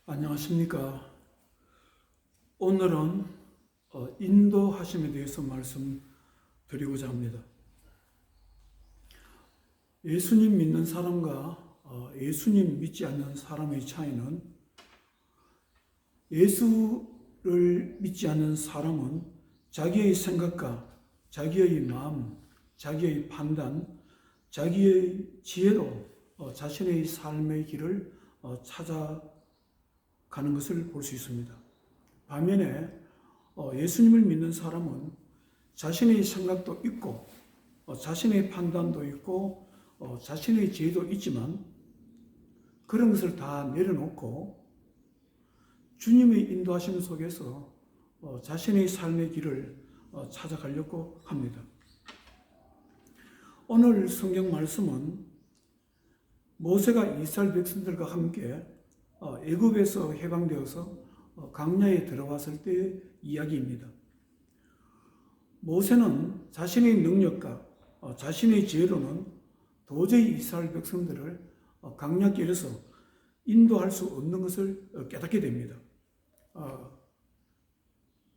안녕하십니까. 오늘은 인도하심에 대해서 말씀드리고자 합니다. 예수님 믿는 사람과 예수님 믿지 않는 사람의 차이는, 예수를 믿지 않는 사람은 자기의 생각과 자기의 마음, 자기의 판단, 자기의 지혜로 자신의 삶의 길을 찾아가는 것을 볼 수 있습니다. 반면에 예수님을 믿는 사람은 자신의 생각도 있고 자신의 판단도 있고 자신의 지혜도 있지만 그런 것을 다 내려놓고 주님의 인도하심 속에서 자신의 삶의 길을 찾아가려고 합니다. 오늘 성경 말씀은 모세가 이스라엘 백성들과 함께 애굽에서 해방되어서 광야에 들어왔을 때의 이야기입니다. 모세는 자신의 능력과 자신의 지혜로는 도저히 이스라엘 백성들을 광야길에서 인도할 수 없는 것을 깨닫게 됩니다.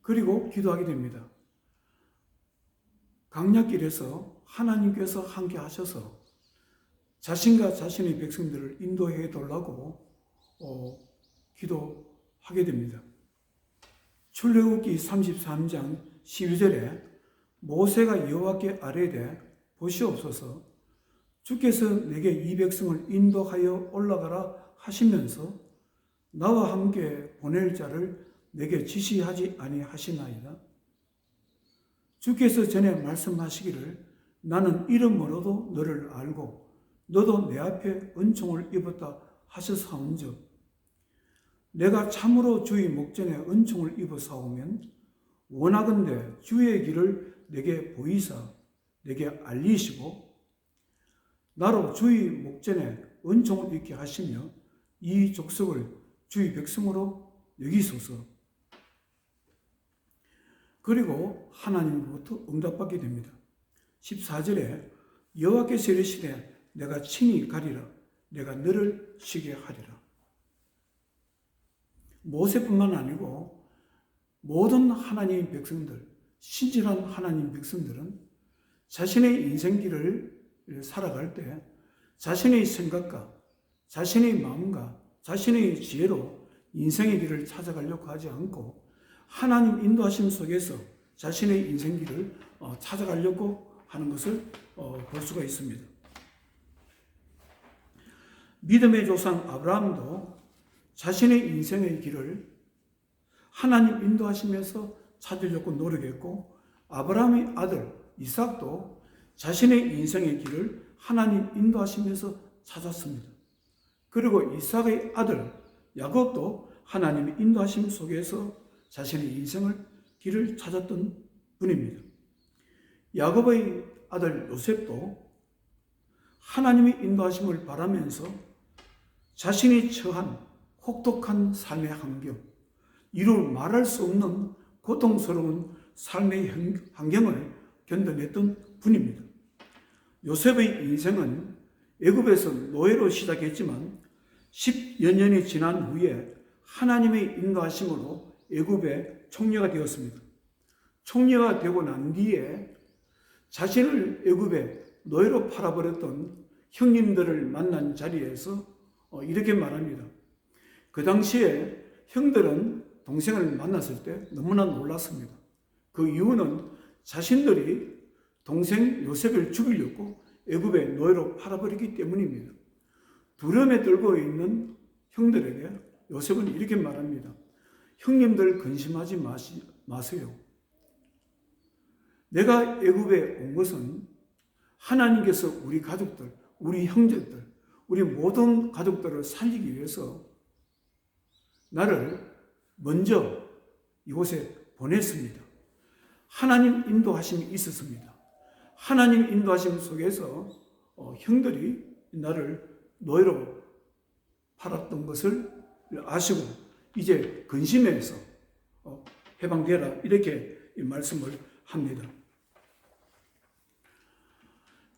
그리고 기도하게 됩니다. 광야길에서 하나님께서 함께 하셔서 자신과 자신의 백성들을 인도해 달라고 기도하게 됩니다. 출애굽기 33장 12절에 모세가 여호와께 아뢰되 보시옵소서 주께서 내게 이 백성을 인도하여 올라가라 하시면서 나와 함께 보낼 자를 내게 지시하지 아니하시나이다. 주께서 전에 말씀하시기를 나는 이름으로도 너를 알고 너도 내 앞에 은총을 입었다 하셨사온즉 내가 참으로 주의 목전에 은총을 입어사오면 원하건대 주의 길을 내게 보이사 내게 알리시고 나로 주의 목전에 은총을 입게 하시며 이 족속을 주의 백성으로 여기소서. 그리고 하나님으로부터 응답받게 됩니다. 14절에 여호와께서 이르시되 내가 친히 가리라 내가 너를 쉬게 하리라. 모세뿐만 아니고 모든 하나님의 백성들, 신실한 하나님 백성들은 자신의 인생길을 살아갈 때 자신의 생각과 자신의 마음과 자신의 지혜로 인생의 길을 찾아가려고 하지 않고 하나님 인도하심 속에서 자신의 인생길을 찾아가려고 하는 것을 볼 수가 있습니다. 믿음의 조상 아브라함도 자신의 인생의 길을 하나님 인도하시면서 찾으려고 노력했고 아브라함의 아들 이삭도 자신의 인생의 길을 하나님 인도하시면서 찾았습니다. 그리고 이삭의 아들 야곱도 하나님의 인도하심 속에서 자신의 인생을 길을 찾았던 분입니다. 야곱의 아들 요셉도 하나님의 인도하심을 바라면서 자신이 처한 혹독한 삶의 환경, 이루 말할 수 없는 고통스러운 삶의 환경을 견뎌냈던 분입니다. 요셉의 인생은 애굽에서 노예로 시작했지만 10여 년이 지난 후에 하나님의 인도하심으로 애굽의 총리가 되었습니다. 총리가 되고 난 뒤에 자신을 애굽에 노예로 팔아버렸던 형님들을 만난 자리에서 이렇게 말합니다. 그 당시에 형들은 동생을 만났을 때 너무나 놀랐습니다. 그 이유는 자신들이 동생 요셉을 죽이려고 애굽에 노예로 팔아버리기 때문입니다. 두려움에 떨고 있는 형들에게 요셉은 이렇게 말합니다. 형님들 근심하지 마세요. 내가 애굽에 온 것은 하나님께서 우리 가족들, 우리 형제들, 우리 모든 가족들을 살리기 위해서 나를 먼저 이곳에 보냈습니다. 하나님 인도하심이 있었습니다. 하나님 인도하심 속에서 형들이 나를 노예로 팔았던 것을 아시고 이제 근심해서 해방되라 이렇게 말씀을 합니다.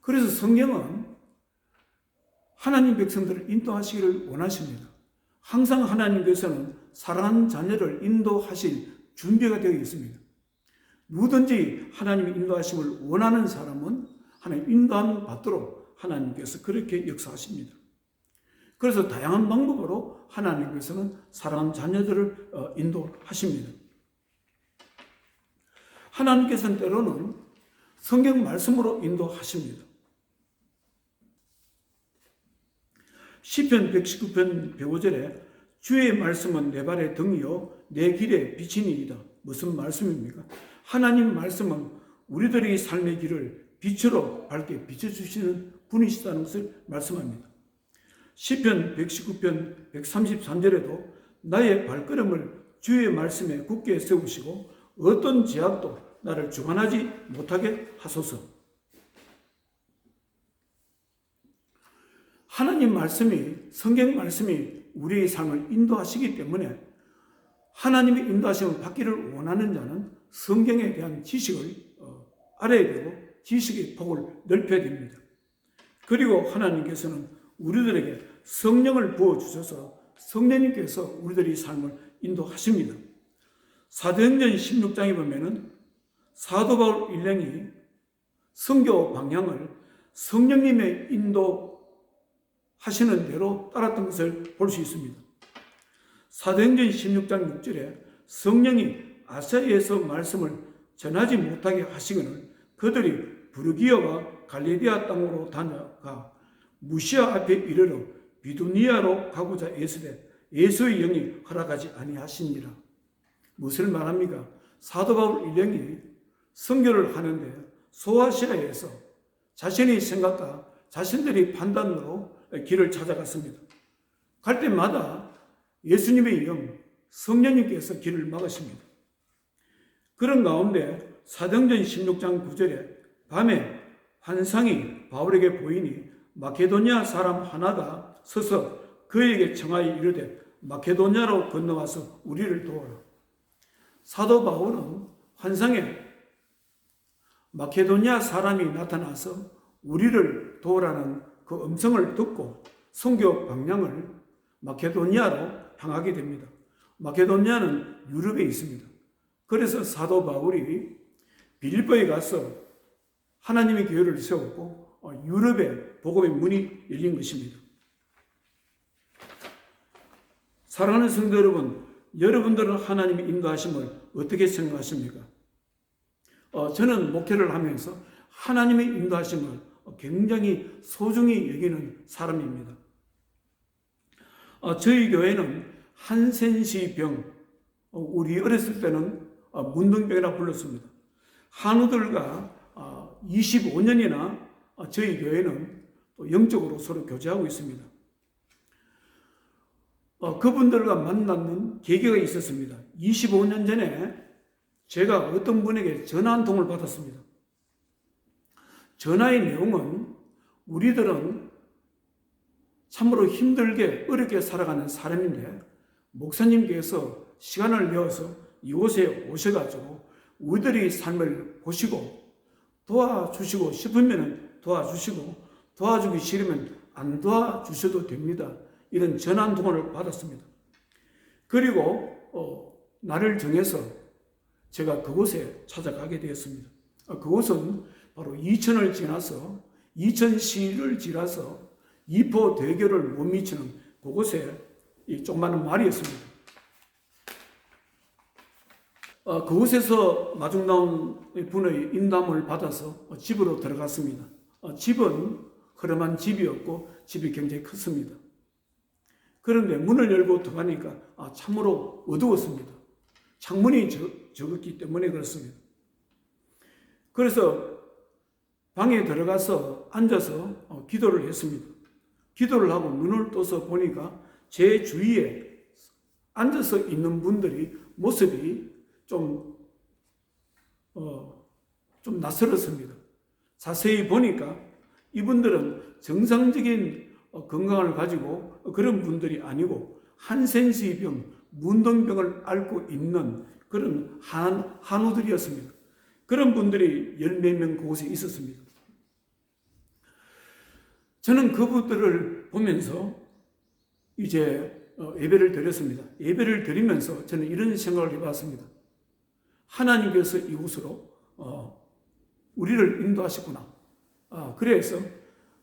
그래서 성경은 하나님 백성들을 인도하시기를 원하십니다. 항상 하나님께서는 사랑하는 자녀를 인도하실 준비가 되어 있습니다. 누구든지 하나님의 인도하심을 원하는 사람은 하나님 인도함 받도록 하나님께서 그렇게 역사하십니다. 그래서 다양한 방법으로 하나님께서는 사랑하는 자녀들을 인도하십니다. 하나님께서는 때로는 성경 말씀으로 인도하십니다. 시편 119편 105절에 주의 말씀은 내 발의 등이요 내 길의 빛이니이다. 무슨 말씀입니까? 하나님 말씀은 우리들의 삶의 길을 빛으로 밝게 비춰주시는 분이시다는 것을 말씀합니다. 시편 119편 133절에도 나의 발걸음을 주의 말씀에 굳게 세우시고 어떤 제약도 나를 주관하지 못하게 하소서. 하나님 말씀이, 성경 말씀이 우리의 삶을 인도하시기 때문에 하나님의 인도하심을 받기를 원하는 자는 성경에 대한 지식을 알아야 되고 지식의 폭을 넓혀야 됩니다. 그리고 하나님께서는 우리들에게 성령을 부어주셔서 성령님께서 우리들의 삶을 인도하십니다. 사도행전 16장에 보면은 사도 바울 일행이 선교 방향을 성령님의 인도하시는 대로 따랐던 것을 볼 수 있습니다. 사도행전 16장 6절에 성령이 아시아에서 말씀을 전하지 못하게 하시거늘 그들이 부르기아와 갈레디아 땅으로 다녀가 무시아 앞에 이르러 비두니아로 가고자 애쓰되 예수의 영이 허락하지 아니하시니라. 무엇을 말합니까? 사도 바울 일행이 선교를 하는데 소아시아에서 자신의 생각과 자신들의 판단으로 길을 찾아갔습니다. 갈 때마다 예수님의 영, 성령님께서 길을 막으십니다. 그런 가운데 사도행전 16장 9절에 밤에 환상이 바울에게 보이니 마케도니아 사람 하나가 서서 그에게 청하여 이르되 마케도니아로 건너와서 우리를 도와라. 사도 바울은 환상에 마케도니아 사람이 나타나서 우리를 도우라는 그 음성을 듣고 선교 방향을 마케도니아로 향하게 됩니다. 마케도니아는 유럽에 있습니다. 그래서 사도 바울이 빌립보에 가서 하나님의 교회를 세웠고 유럽에 복음의 문이 열린 것입니다. 사랑하는 성도 여러분, 여러분들은 하나님의 인도하심을 어떻게 생각하십니까? 저는 목회를 하면서 하나님의 인도하심을 굉장히 소중히 여기는 사람입니다. 저희 교회는 한센시병, 우리 어렸을 때는 문둥병이라 불렀습니다. 한우들과 25년이나 저희 교회는 영적으로 서로 교제하고 있습니다. 그분들과 만나는 계기가 있었습니다. 25년 전에 제가 어떤 분에게 전화 한 통을 받았습니다. 전화의 내용은 우리들은 참으로 힘들게 어렵게 살아가는 사람인데 목사님께서 시간을 내어서 이곳에 오셔가지고 우리들의 삶을 보시고 도와주시고 싶으면 도와주시고 도와주기 싫으면 안 도와주셔도 됩니다. 이런 전화 한 통을 받았습니다. 그리고 날을 정해서 제가 그곳에 찾아가게 되었습니다. 그곳은 바로 이천을 지나서 이천시를 지나서 이포대교를 못 미치는 그곳에 이 조그마한 마을이었습니다. 그곳에서 마중 나온 분의 인담을 받아서 집으로 들어갔습니다. 집은 허름한 집이었고 집이 굉장히 컸습니다. 그런데 문을 열고 들어가니까 참으로 어두웠습니다. 창문이 적었기 때문에 그렇습니다. 그래서 방에 들어가서 앉아서 기도를 했습니다. 기도를 하고 눈을 떠서 보니까 제 주위에 앉아서 있는 분들이 모습이 좀 낯설었습니다. 자세히 보니까 이분들은 정상적인 건강을 가지고 그런 분들이 아니고 한센시병, 문둥병을 앓고 있는 그런 한우들이었습니다. 그런 분들이 10몇 명 그곳에 있었습니다. 저는 그분들을 보면서 이제 예배를 드렸습니다. 예배를 드리면서 저는 이런 생각을 해봤습니다. 하나님께서 이곳으로 우리를 인도하셨구나. 그래서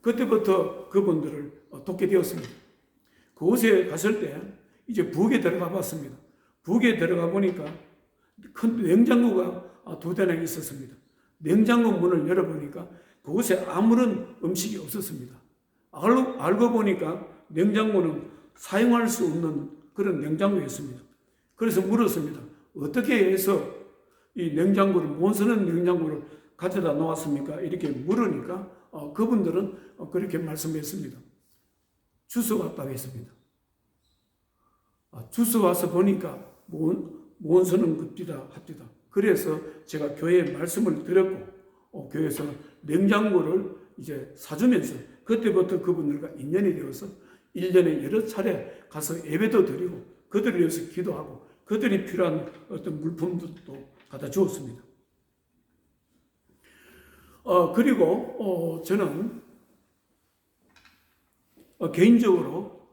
그때부터 그분들을 돕게 되었습니다. 그곳에 갔을 때 이제 부엌에 들어가 봤습니다. 부엌에 들어가 보니까 큰 냉장고가 2대나 있었습니다. 냉장고 문을 열어보니까 그곳에 아무런 음식이 없었습니다. 알고 보니까 냉장고는 사용할 수 없는 그런 냉장고였습니다. 그래서 물었습니다. 어떻게 해서 이 냉장고를, 못 쓰는 냉장고를 가져다 놓았습니까? 이렇게 물으니까 그분들은 그렇게 말씀했습니다. 주워 왔다고 했습니다. 주워 와서 보니까 못 쓰는 겁디다 합디다. 그래서 제가 교회에 말씀을 드렸고 교회에서 냉장고를 이제 사주면서 그때부터 그분들과 인연이 되어서 1년에 여러 차례 가서 예배도 드리고 그들을 위해서 기도하고 그들이 필요한 어떤 물품들도 갖다 주었습니다. 그리고 저는 개인적으로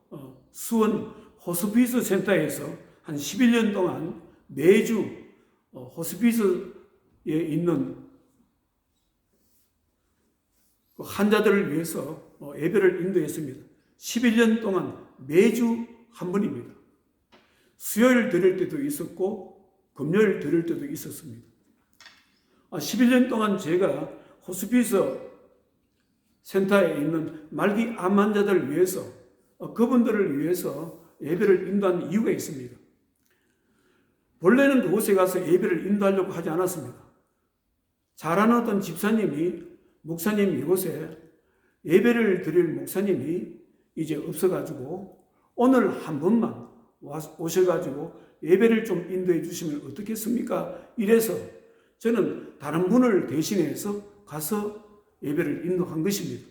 수원 호스피스 센터에서 한 11년 동안 매주 호스피스에 있는 환자들을 위해서 예배를 인도했습니다. 11년 동안 매주 한 번입니다. 수요일 드릴 때도 있었고 금요일 드릴 때도 있었습니다. 11년 동안 제가 호스피스 센터에 있는 말기 암 환자들을 위해서 그분들을 위해서 예배를 인도한 이유가 있습니다. 본래는 그곳에 가서 예배를 인도하려고 하지 않았습니다. 잘 아는 어떤 집사님이 목사님 이곳에 예배를 드릴 목사님이 이제 없어가지고 오늘 한 번만 오셔가지고 예배를 좀 인도해 주시면 어떻겠습니까? 이래서 저는 다른 분을 대신해서 가서 예배를 인도한 것입니다.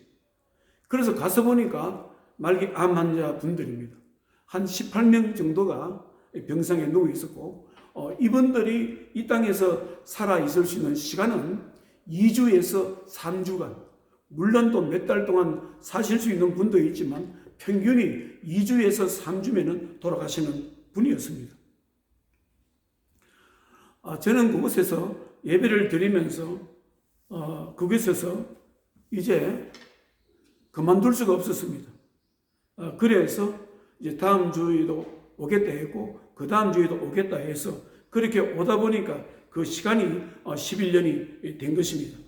그래서 가서 보니까 말기 암 환자 분들입니다. 한 18명 정도가 병상에 누워 있었고 이분들이 이 땅에서 살아 있을 수 있는 시간은 2주에서 3주간, 물론 또 몇 달 동안 사실 수 있는 분도 있지만 평균이 2주에서 3주면은 돌아가시는 분이었습니다. 저는 그곳에서 예배를 드리면서 그곳에서 이제 그만둘 수가 없었습니다. 그래서 이제 다음 주에도 오겠다 했고 그 다음 주에도 오겠다 해서 그렇게 오다 보니까 그 시간이 11년이 된 것입니다.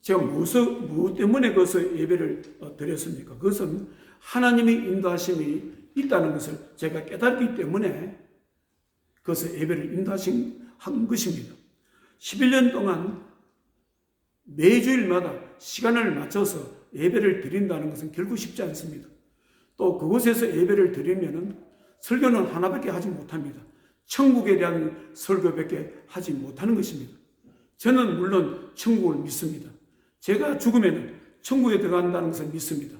제가 무엇 때문에 거기서 예배를 드렸습니까? 그것은 하나님의 인도하심이 있다는 것을 제가 깨닫기 때문에 거기서 예배를 한 것입니다. 11년 동안 매주일마다 시간을 맞춰서 예배를 드린다는 것은 결코 쉽지 않습니다. 또 그곳에서 예배를 드리면은 설교는 하나밖에 하지 못합니다. 천국에 대한 설교밖에 하지 못하는 것입니다. 저는 물론 천국을 믿습니다. 제가 죽으면 천국에 들어간다는 것을 믿습니다.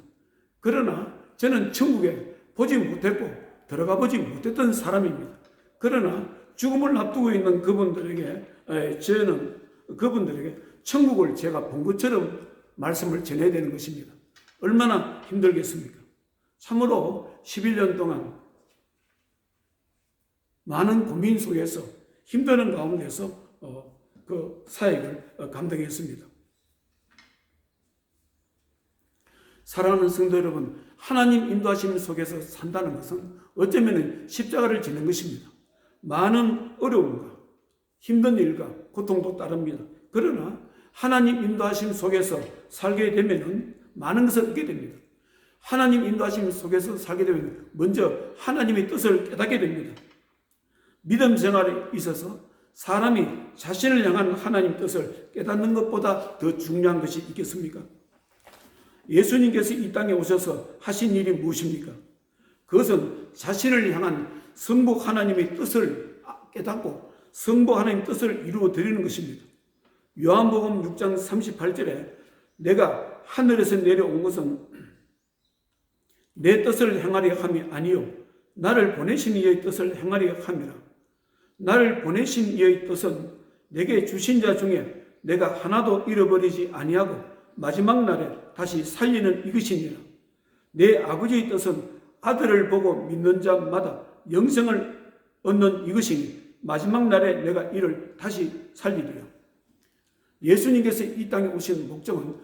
그러나 저는 천국에 보지 못했고 들어가 보지 못했던 사람입니다. 그러나 죽음을 앞두고 있는 그분들에게 저는 그분들에게 천국을 제가 본 것처럼 말씀을 전해야 되는 것입니다. 얼마나 힘들겠습니까? 참으로 11년 동안 많은 고민 속에서 힘드는 가운데서 그 사역을 감당했습니다. 사랑하는 성도 여러분, 하나님 인도하심 속에서 산다는 것은 어쩌면 십자가를 지는 것입니다. 많은 어려움과 힘든 일과 고통도 따릅니다. 그러나 하나님 인도하심 속에서 살게 되면 많은 것을 얻게 됩니다. 하나님 인도하심 속에서 살게 되면 먼저 하나님의 뜻을 깨닫게 됩니다. 믿음 생활에 있어서 사람이 자신을 향한 하나님 뜻을 깨닫는 것보다 더 중요한 것이 있겠습니까? 예수님께서 이 땅에 오셔서 하신 일이 무엇입니까? 그것은 자신을 향한 성부 하나님의 뜻을 깨닫고 성부 하나님의 뜻을 이루어 드리는 것입니다. 요한복음 6장 38절에 내가 하늘에서 내려온 것은 내 뜻을 행하려 함이 아니요 나를 보내신 이의 뜻을 행하려 함이라. 나를 보내신 이의 뜻은 내게 주신 자 중에 내가 하나도 잃어버리지 아니하고 마지막 날에 다시 살리는 이것이니라. 내 아버지의 뜻은 아들을 보고 믿는 자마다 영생을 얻는 이것이니 마지막 날에 내가 이를 다시 살리리라. 예수님께서 이 땅에 오신 목적은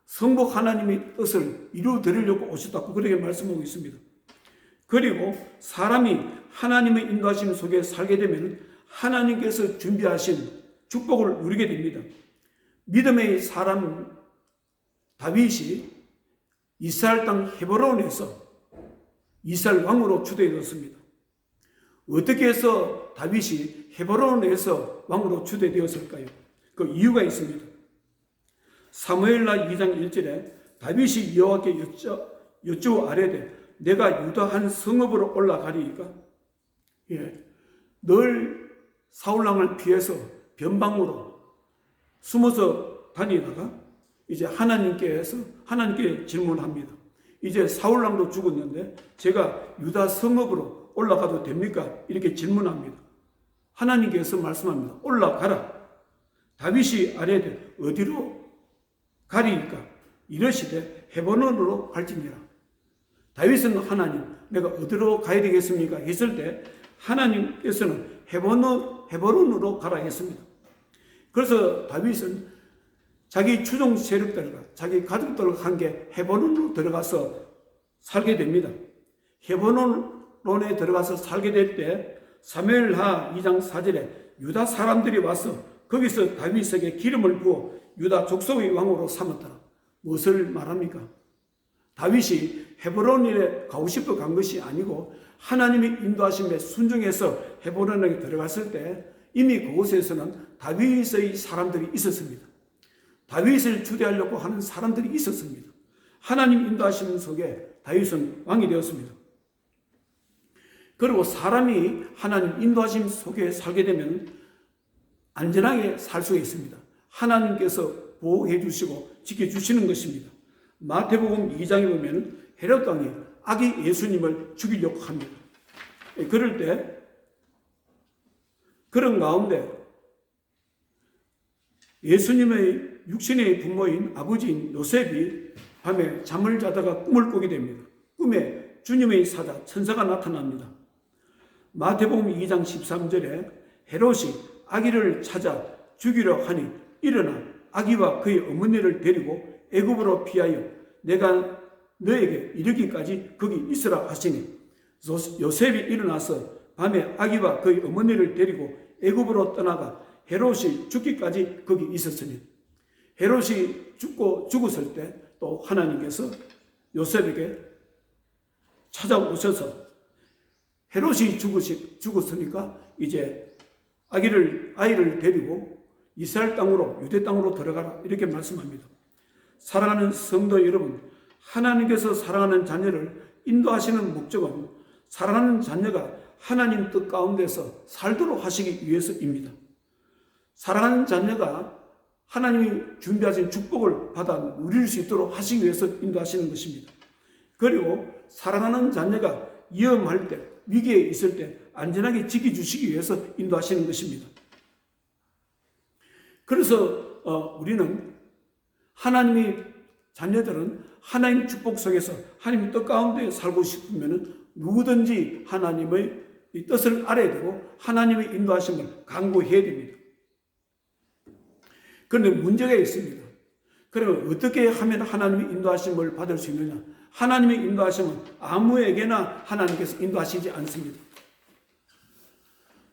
성부 하나님의 뜻을 이루어드리려고 오셨다고 그렇게 말씀하고 있습니다. 그리고 사람이 하나님의 인도하심 속에 살게 되면 하나님께서 준비하신 축복을 누리게 됩니다. 믿음의 사람 다윗이 이스라엘 땅 헤브론에서 이스라엘 왕으로 추대되었습니다. 어떻게 해서 다윗이 헤브론에서 왕으로 추대되었을까요? 그 이유가 있습니다. 사무엘라 2장 1절에 다윗이 여호와께 여쭈어 아뢰되 내가 유다 한 성읍으로 올라가리이까? 늘 사울왕을 피해서 변방으로 숨어서 다니다가 이제 하나님께 질문합니다. 이제 사울왕도 죽었는데 제가 유다 성읍으로 올라가도 됩니까? 이렇게 질문합니다. 하나님께서 말씀합니다. 올라가라. 다윗이 아뢰되 어디로 가리이까? 이러시되 헤브론으로 갈지니라. 다윗은 하나님 내가 어디로 가야 되겠습니까? 했을 때 하나님께서는 헤브론으로 가라 했습니다. 그래서 다윗은 자기 추종 세력들과 자기 가족들과 함께 헤브론으로 들어가서 살게 됩니다. 헤브론에 들어가서 살게 될 때 사무엘하 2장 4절에 유다 사람들이 와서 거기서 다윗에게 기름을 부어 유다 족속의 왕으로 삼았더라. 무엇을 말합니까? 다윗이 헤브론에 가고 싶어 간 것이 아니고 하나님의 인도하심에 순종해서 헤브론에 들어갔을 때 이미 그곳에서는 다윗의 사람들이 있었습니다. 다윗을 추대하려고 하는 사람들이 있었습니다. 하나님 인도하심 속에 다윗은 왕이 되었습니다. 그리고 사람이 하나님 인도하심 속에 살게 되면 안전하게 살 수가 있습니다. 하나님께서 보호해 주시고 지켜주시는 것입니다. 마태복음 2장에 보면 헤롯 왕이 아기 예수님을 죽이려고 합니다. 그럴 때 그런 가운데 예수님의 육신의 부모인 아버지인 요셉이 밤에 잠을 자다가 꿈을 꾸게 됩니다. 꿈에 주님의 사자 천사가 나타납니다. 마태복음 2장 13절에 헤롯이 아기를 찾아 죽이려 하니 일어나 아기와 그의 어머니를 데리고 애굽으로 피하여 내가 너에게 이르기까지 거기 있으라 하시니 요셉이 일어나서 밤에 아기와 그의 어머니를 데리고 애굽으로 떠나가 헤롯이 죽기까지 거기 있었으니 헤롯이 죽었을 때 또 하나님께서 요셉에게 찾아오셔서 헤롯이 죽었으니까 이제 아이를 데리고 이스라엘 땅으로 유대 땅으로 들어가라 이렇게 말씀합니다. 사랑하는 성도 여러분, 하나님께서 사랑하는 자녀를 인도하시는 목적은 사랑하는 자녀가 하나님 뜻 가운데서 살도록 하시기 위해서입니다. 사랑하는 자녀가 하나님이 준비하신 축복을 받아 누릴 수 있도록 하시기 위해서 인도하시는 것입니다. 그리고 사랑하는 자녀가 위험할 때, 위기에 있을 때 안전하게 지켜주시기 위해서 인도하시는 것입니다. 그래서 우리는 하나님의 자녀들은 하나님 축복 속에서 하나님 뜻 가운데 살고 싶으면 누구든지 하나님의 뜻을 알아야 되고 하나님의 인도하심을 간구해야 됩니다. 그런데 문제가 있습니다. 그러면 어떻게 하면 하나님의 인도하심을 받을 수 있느냐? 하나님의 인도하심은 아무에게나 하나님께서 인도하시지 않습니다.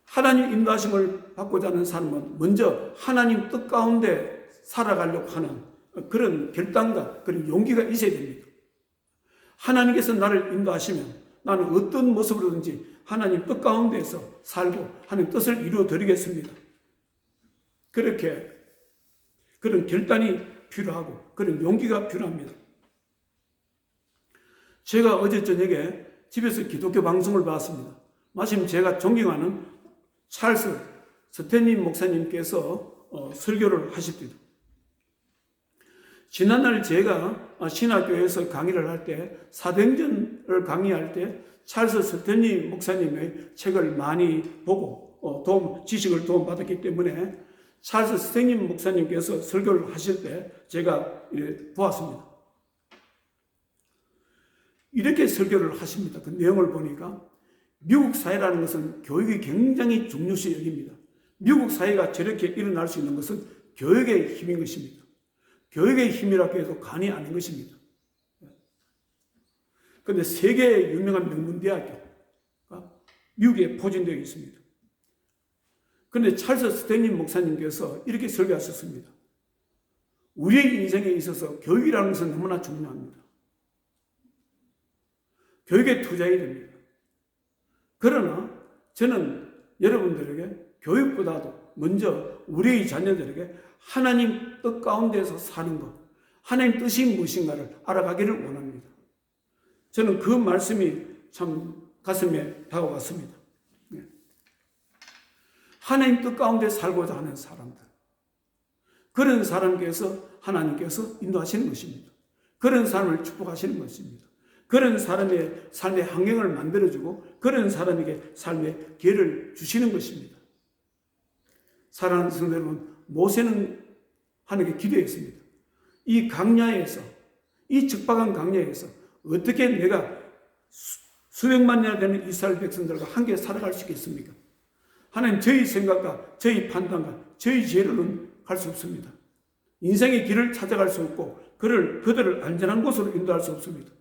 하나님 인도하심을 받고자 하는 사람은 먼저 하나님 뜻 가운데 살아가려고 하는 그런 결단과 그런 용기가 있어야 됩니다. 하나님께서 나를 인도하시면 나는 어떤 모습으로든지 하나님 뜻 가운데서 살고 하나님 뜻을 이루어 드리겠습니다. 그렇게 그런 결단이 필요하고 그런 용기가 필요합니다. 제가 어제 저녁에 집에서 기독교 방송을 봤습니다. 마침 제가 존경하는 찰스 스탠리 목사님께서 설교를 하십니다. 지난날 제가 신학교에서 강의를 할 때 사도행전을 강의할 때 찰스 스탠리 목사님의 책을 많이 보고 지식을 도움받았기 때문에 찰스 스탠리 목사님께서 설교를 하실 때 제가 보았습니다. 이렇게 설교를 하십니다. 그 내용을 보니까 미국 사회라는 것은 교육이 굉장히 중요시 여깁니다. 미국 사회가 저렇게 일어날 수 있는 것은 교육의 힘인 것입니다. 교육의 힘이라고 해도 간이 아닌 것입니다. 그런데 세계의 유명한 명문대학교가 미국에 포진되어 있습니다. 그런데 찰스 스탠리 목사님께서 이렇게 설교하셨습니다. 우리의 인생에 있어서 교육이라는 것은 너무나 중요합니다. 교육에 투자해야 됩니다. 그러나 저는 여러분들에게 교육보다도 먼저 우리의 자녀들에게 하나님 뜻 가운데서 사는 것, 하나님 뜻이 무엇인가를 알아가기를 원합니다. 저는 그 말씀이 참 가슴에 다가왔습니다. 하나님 뜻 가운데 살고자 하는 사람들, 그런 사람께서 하나님께서 인도하시는 것입니다. 그런 사람을 축복하시는 것입니다. 그런 사람의 삶의 환경을 만들어주고 그런 사람에게 삶의 기회를 주시는 것입니다. 사랑하는 성도 여러분, 모세는 하나님께 기도했습니다. 이 강야에서, 이 척박한 강야에서 어떻게 내가 수백만 년이나 되는 이스라엘 백성들과 함께 살아갈 수 있겠습니까? 하나님, 저희 생각과 저희 판단과 저희 지혜로는 갈 수 없습니다. 인생의 길을 찾아갈 수 없고 그들을 안전한 곳으로 인도할 수 없습니다.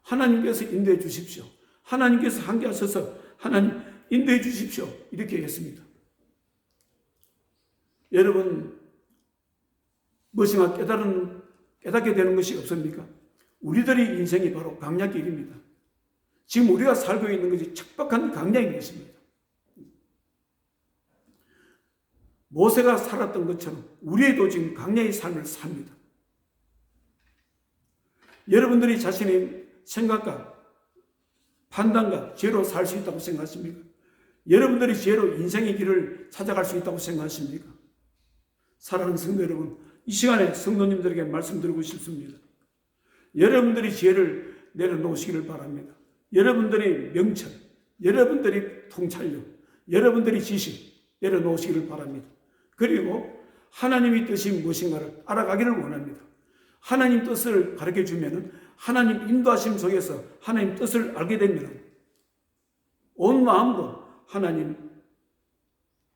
하나님께서 인도해 주십시오. 하나님께서 함께 하셔서 하나님 인도해 주십시오. 이렇게 했습니다. 여러분, 무엇인가 깨닫게 되는 것이 없습니까? 우리들의 인생이 바로 강약길입니다. 지금 우리가 살고 있는 것이 척박한 강약인 것입니다. 모세가 살았던 것처럼 우리도 지금 강약의 삶을 삽니다. 여러분들이 자신의 생각과 판단과 지혜로 살 수 있다고 생각하십니까? 여러분들이 지혜로 인생의 길을 찾아갈 수 있다고 생각하십니까? 사랑하는 성도 여러분, 이 시간에 성도님들에게 말씀드리고 싶습니다. 여러분들이 지혜를 내려놓으시기를 바랍니다. 여러분들의 명철, 여러분들의 통찰력, 여러분들의 지식 내려놓으시기를 바랍니다. 그리고 하나님의 뜻이 무엇인가를 알아가기를 원합니다. 하나님 뜻을 가르쳐주면 하나님 인도하심 속에서 하나님 뜻을 알게 되면 온 마음으로 하나님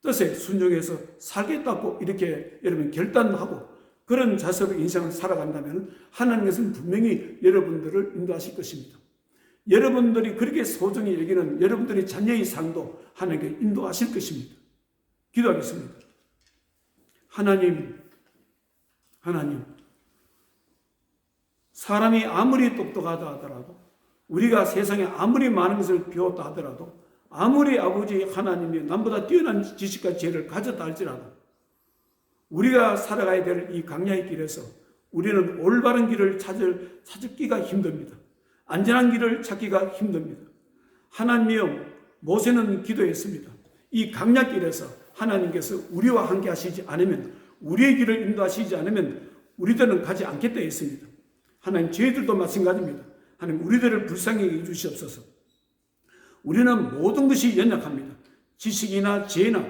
뜻에 순종해서 살겠다고 이렇게 여러분 결단하고 그런 자세로 인생을 살아간다면 하나님께서는 분명히 여러분들을 인도하실 것입니다. 여러분들이 그렇게 소중히 여기는 여러분들의 자녀의 삶도 하나님께 인도하실 것입니다. 기도하겠습니다. 하나님, 사람이 아무리 똑똑하다 하더라도, 우리가 세상에 아무리 많은 것을 배웠다 하더라도, 아무리 아버지 하나님이 남보다 뛰어난 지식과 지혜를 가졌다 할지라도 우리가 살아가야 될 이 강야의 길에서 우리는 올바른 길을 찾기가 힘듭니다. 안전한 길을 찾기가 힘듭니다. 하나님이여, 모세는 기도했습니다. 이 강야길에서 하나님께서 우리와 함께 하시지 않으면, 우리의 길을 인도하시지 않으면 우리들은 가지 않겠다 했습니다. 하나님, 저희들도 마찬가지입니다. 하나님, 우리들을 불쌍히 여겨 주시옵소서. 우리는 모든 것이 연약합니다. 지식이나 지혜나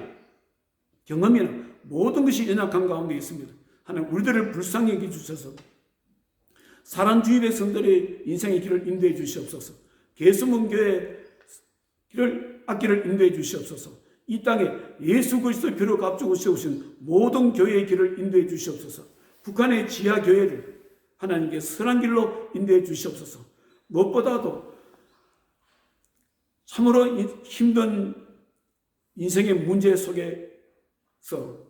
경험이나 모든 것이 연약한 가운데 있습니다. 하나님, 우리들을 불쌍히 여겨 주셔서 사랑주의 백성들의 인생의 길을 인도해 주시옵소서. 계수문교의 앞길을 인도해 주시옵소서. 이 땅에 예수 그리스도 교로 값주고 세우신 모든 교회의 길을 인도해 주시옵소서. 북한의 지하교회를 하나님께 선한 길로 인도해 주시옵소서. 무엇보다도 참으로 힘든 인생의 문제 속에서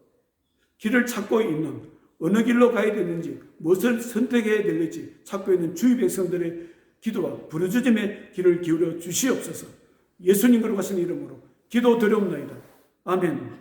길을 찾고 있는, 어느 길로 가야 되는지, 무엇을 선택해야 될지 찾고 있는 주의 백성들의 기도와 부르짖음의 길을 기울여 주시옵소서. 예수님 거룩하신 이름으로 기도드려옵나이다. 아멘.